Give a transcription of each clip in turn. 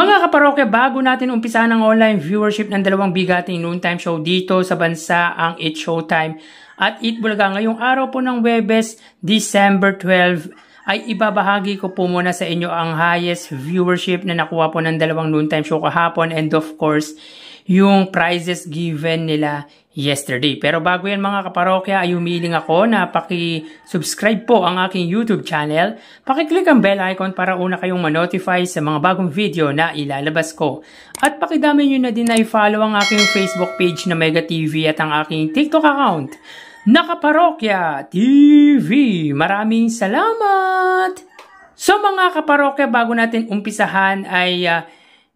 Mga kaparokya, bago natin umpisa ng online viewership ng dalawang bigating noontime show dito sa bansa, ang It's Showtime at Eat Bulaga, ngayong araw po ng Huwebes, December 12, ay ibabahagi ko po muna sa inyo ang highest viewership na nakuha po ng dalawang noontime show kahapon, and of course, yung prizes given nila yesterday. Pero bago yan mga kaparokya, ay humiling ako na paki-subscribe po ang aking YouTube channel. Paki-click ang bell icon para una kayong ma-notify sa mga bagong video na ilalabas ko. At pakidami nyo na din na i-follow ang aking Facebook page na Mega TV at ang aking TikTok account na Kaparokya TV. Maraming salamat! So mga kaparokya, bago natin umpisahan ay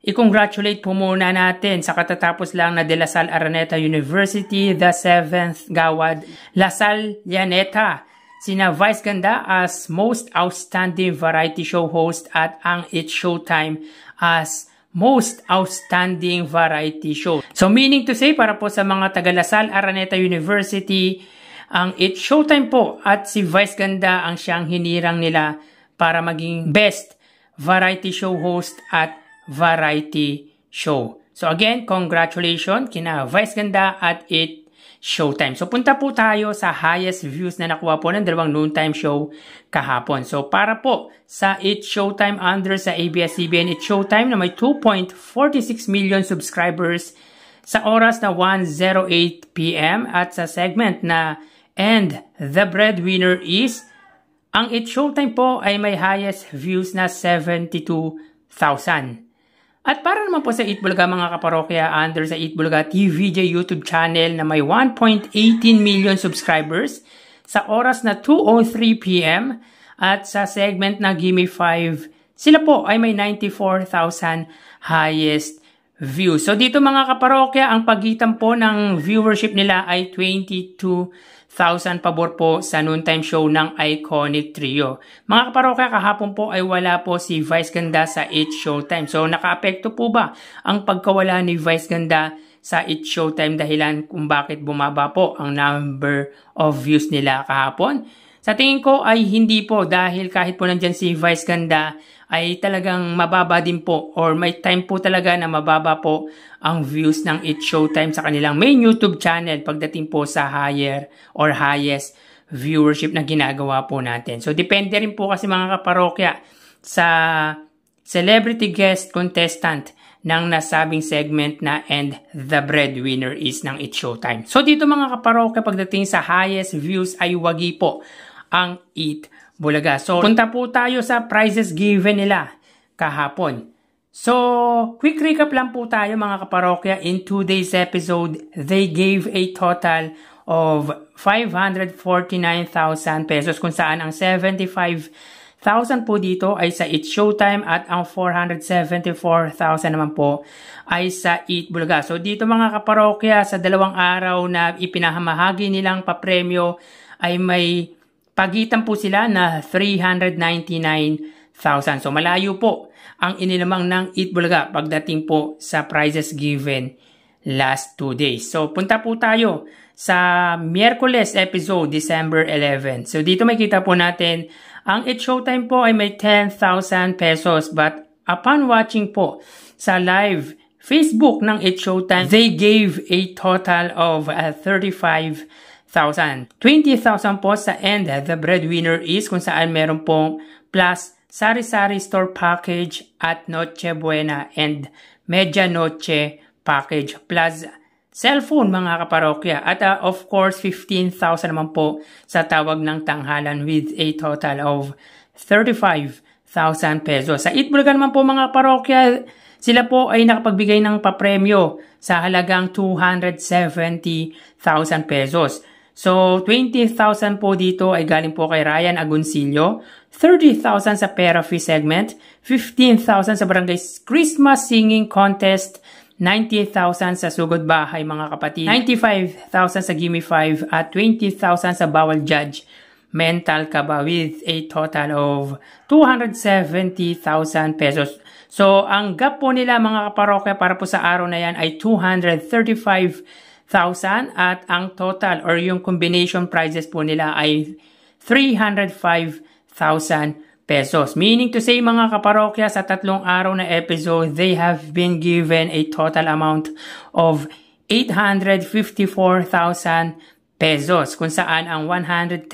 i-congratulate po muna natin sa katatapos lang na De La Salle Araneta University, the 7th Gawad La Salle Llaneta, sina Vice Ganda as Most Outstanding Variety Show Host at ang It's Showtime as Most Outstanding Variety Show. So meaning to say, para po sa mga taga La Salle Araneta University, ang It's Showtime po at si Vice Ganda ang siyang hinirang nila para maging Best Variety Show Host at Variety Show. So again, congratulations kina Vice Ganda at It's Showtime. So punta po tayo sa highest views na nakuha po ng dalawang noontime show kahapon. So para po sa It's Showtime under sa ABS-CBN It's Showtime na may 2.46 million subscribers sa oras na 1:08 PM at sa segment na And the Breadwinner Is, ang It's Showtime po ay may highest views na 72,000. At para naman po sa Eat Bulaga mga kaparokya, under sa Eat Bulaga TVJ YouTube channel na may 1.18 million subscribers sa oras na 2:03 PM at sa segment na Gimme 5, sila po ay may 94,000 highest views. So dito mga kaparokya, ang pagitan po ng viewership nila ay 22,000 pabor po sa noontime show ng Iconic Trio. Mga kaparokya, kahapon po ay wala po si Vice Ganda sa It's Showtime. So nakaapekto po ba ang pagkawala ni Vice Ganda sa It's Showtime dahilan kung bakit bumaba po ang number of views nila kahapon? Sa tingin ko ay hindi po, dahil kahit po nandyan si Vice Ganda ay talagang mababa din po, or may time po talaga na mababa po ang views ng It's Showtime sa kanilang main YouTube channel pagdating po sa higher or highest viewership na ginagawa po natin. So depende rin po kasi mga kaparokya sa celebrity guest contestant ng nasabing segment na And the Breadwinner Is ng It's Showtime. So dito mga kaparokya, pagdating sa highest views ay wagi po ang Eat Bulaga. So punta po tayo sa prizes given nila kahapon. So quick recap lang po tayo mga kaparokya. In today's episode, they gave a total of 549,000 pesos, kung saan ang 75,000 po dito ay sa It's Showtime at ang 474,000 naman po ay sa Eat Bulaga. So dito mga kaparokya, sa dalawang araw na ipinahamahagi nilang papremyo ay may pagitan po sila na 399,000. So malayo po ang inilamang ng Eat Bulaga pagdating po sa prizes given last 2 days. So punta po tayo sa Miyerkules episode, December 11. So dito makita po natin ang It's Showtime po ay may 10,000 pesos, but upon watching po sa live Facebook ng It's Showtime, they gave a total of 35,000. 20,000 po sa And the Breadwinner Is, kung saan meron pong plus sari-sari store package at Noche Buena and Media Noche package plus cellphone mga kaparokya. At of course 15,000 naman po sa tawag ng tanghalan with a total of 35,000 pesos. Sa Eat Bulaga naman po mga kaparokya, sila po ay nakapagbigay ng papremyo sa halagang 270,000 pesos. So, 20,000 po dito ay galing po kay Ryan Agoncillo, 30,000 sa Pera Fee segment, 15,000 sa Barangay Christmas Singing Contest, 90,000 sa Sugod Bahay mga kapatid, 95,000 sa Gimme 5 at 20,000 sa Bawal Judge Mental Kaba with a total of 270,000 pesos. So, ang gap po nila mga kaparokya para po sa araw na yan ay 235,000 at ang total or yung combination prizes po nila ay 305,000 pesos. Meaning to say mga kaparokya, sa 3 araw na episode, they have been given a total amount of 854,000 pesos, kung saan ang 110,000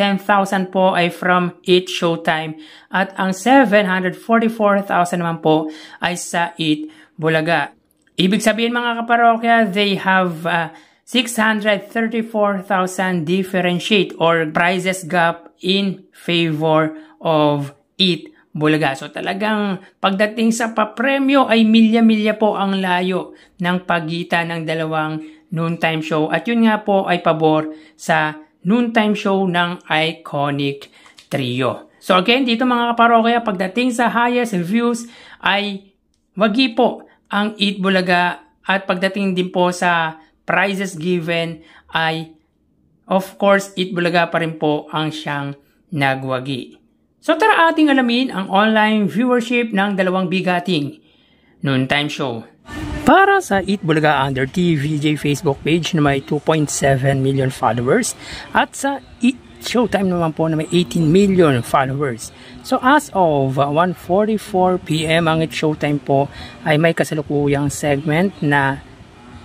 po ay from Eat Showtime at ang 744,000 naman po ay sa Eat Bulaga. Ibig sabihin mga kaparokya, they have 634,000 differentiate or prices gap in favor of Eat Bulaga. So talagang pagdating sa papremyo ay milya-milya po ang layo ng pagitan ng dalawang noontime show. At yun nga po ay pabor sa noontime show ng Iconic Trio. So again, dito mga kaparokya, pagdating sa highest views ay wagi po ang Eat Bulaga. At pagdating din po sa prizes given ay of course Eat Bulaga pa rin po ang siyang nagwagi. So tara ating alamin ang online viewership ng dalawang bigating noontime show. Para sa Eat Bulaga under TVJ Facebook page na may 2.7 million followers at sa Eat Showtime naman po na may 18 million followers. So as of 1:44 PM ang Eat Showtime po ay may kasalukuyang segment na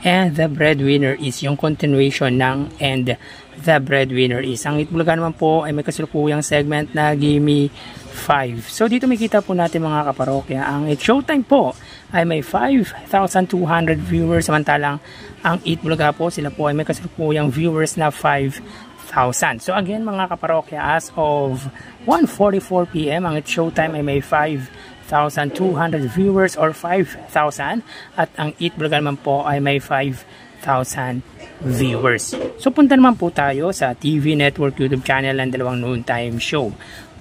And the Breadwinner Is, yung continuation ng And the Breadwinner Is. Ang Eat Bulaga naman po ay may kasalukuyang segment na Gimme 5. So dito makita po natin mga kaparokya, ang Eat Showtime po ay may 5,200 viewers, samantalang ang Eat Bulaga po, sila po ay may kasalukuyang viewers na 5,000. So again mga kaparokya, as of 1:44 PM ang Eat Showtime ay may 5,200 viewers or 5,000 at ang Eat Bulaga naman po ay may 5,000 viewers. So punta naman po tayo sa TV Network YouTube channel ng dalawang noontime show.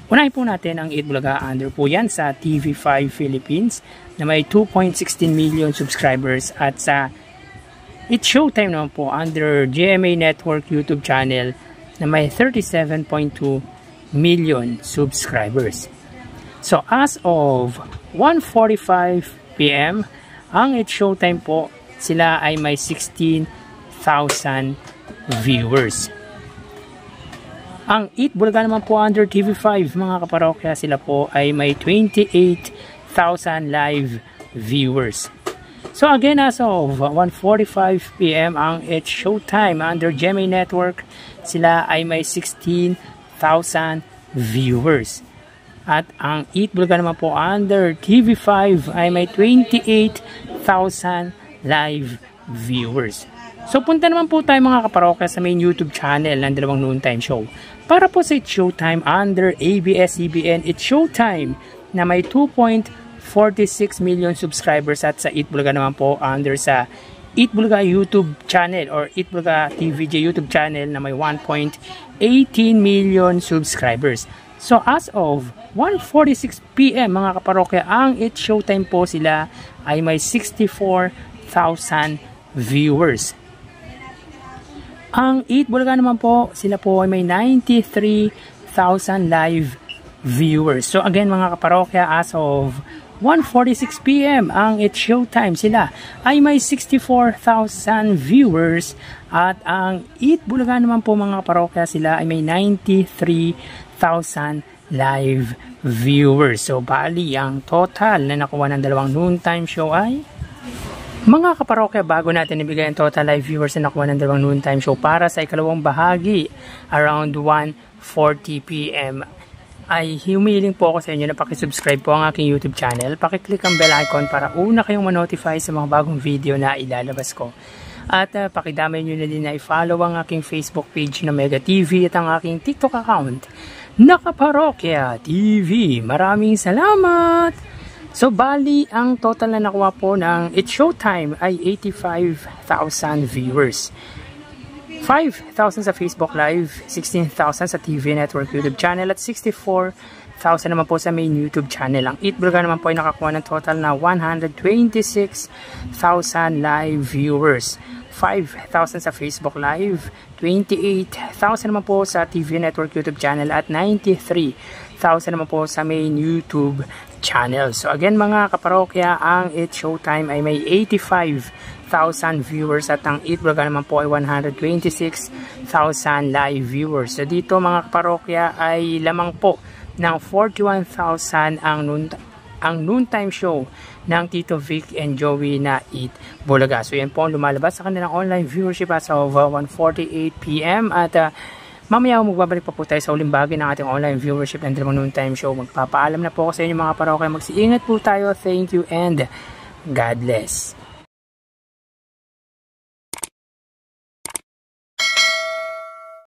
Unahin po natin ang Eat Bulaga under po yan sa TV5 Philippines na may 2.16 million subscribers at sa Eat Showtime naman po under GMA Network YouTube channel na may 37.2 million subscribers. So as of 1:45 PM ang Eat Showtime po, sila ay may 16,000 viewers. Ang Eat Bulaga naman po under TV5 mga kaparokya, sila po ay may 28,000 live viewers. So again, as of 1:45 PM ang Eat Showtime under GMA Network, sila ay may 16,000 viewers. At ang Eat Bulaga naman po under TV5 ay may 28,000 live viewers. So punta naman po tayo mga kaparokya sa main YouTube channel ng dalawang noontime show. Para po sa Eat Showtime under ABS-CBN Eat Showtime na may 2.46 million subscribers at sa Eat Bulaga naman po under sa Eat Bulaga YouTube channel or Eat Bulaga TVJ YouTube channel na may 1.18 million subscribers. So as of 1:46 PM mga kaparokya, ang Eat Showtime po, sila ay may 64,000 viewers. Ang Eat Bulaga naman po, sila po ay may 93,000 live viewers. So again mga kaparokya, as of 1:46 PM ang Eat Showtime, sila ay may 64,000 viewers at ang Eat Bulaga naman po mga kaparokya, sila ay may 93,000 live viewers. So bali ang total na nakuha ng dalawang noontime show ay, mga kaparokya, bago natin ibigay ang total live viewers na nakuha ng dalawang noontime show para sa ikalawang bahagi around 1:40 PM ay humiling po ako sa inyo na pakisubscribe po ang aking YouTube channel. Pakiclick ang bell icon para una kayong ma-notify sa mga bagong video na ilalabas ko. At pakidamay nyo na din na i-follow ang aking Facebook page na Mega TV at ang aking TikTok account na Kaparokya TV. Maraming salamat! So bali, ang total na nakuha po ng Eat Showtime ay 85,000 viewers. 5,000 sa Facebook Live, 16,000 sa TV Network YouTube channel at 64,000 naman po sa main YouTube channel. Ang Eat Bulaga naman po ay nakakuha ng total na 126,000 live viewers. 5,000 sa Facebook Live, 28,000 naman po sa TV Network YouTube channel at 93,000 naman po sa main YouTube channel. So again mga kaparokya, ang Eat Showtime ay may 85,000 viewers at ang Eat Bulaga naman po ay 126,000 live viewers. So dito mga kaparokya ay lamang po ng 41,000 ang noontime show ng Tito Vic and Joey na Eat Bulaga. So yan po ang lumalabas sa kanilang online viewership as of 1:48 PM at mamaya magbabalik pa po tayo sa uling bagay ng ating online viewership ng dalawang noontime show. Magpapaalam na po ako sa inyo mga parokya. Mag-iingat po tayo. Thank you and God bless.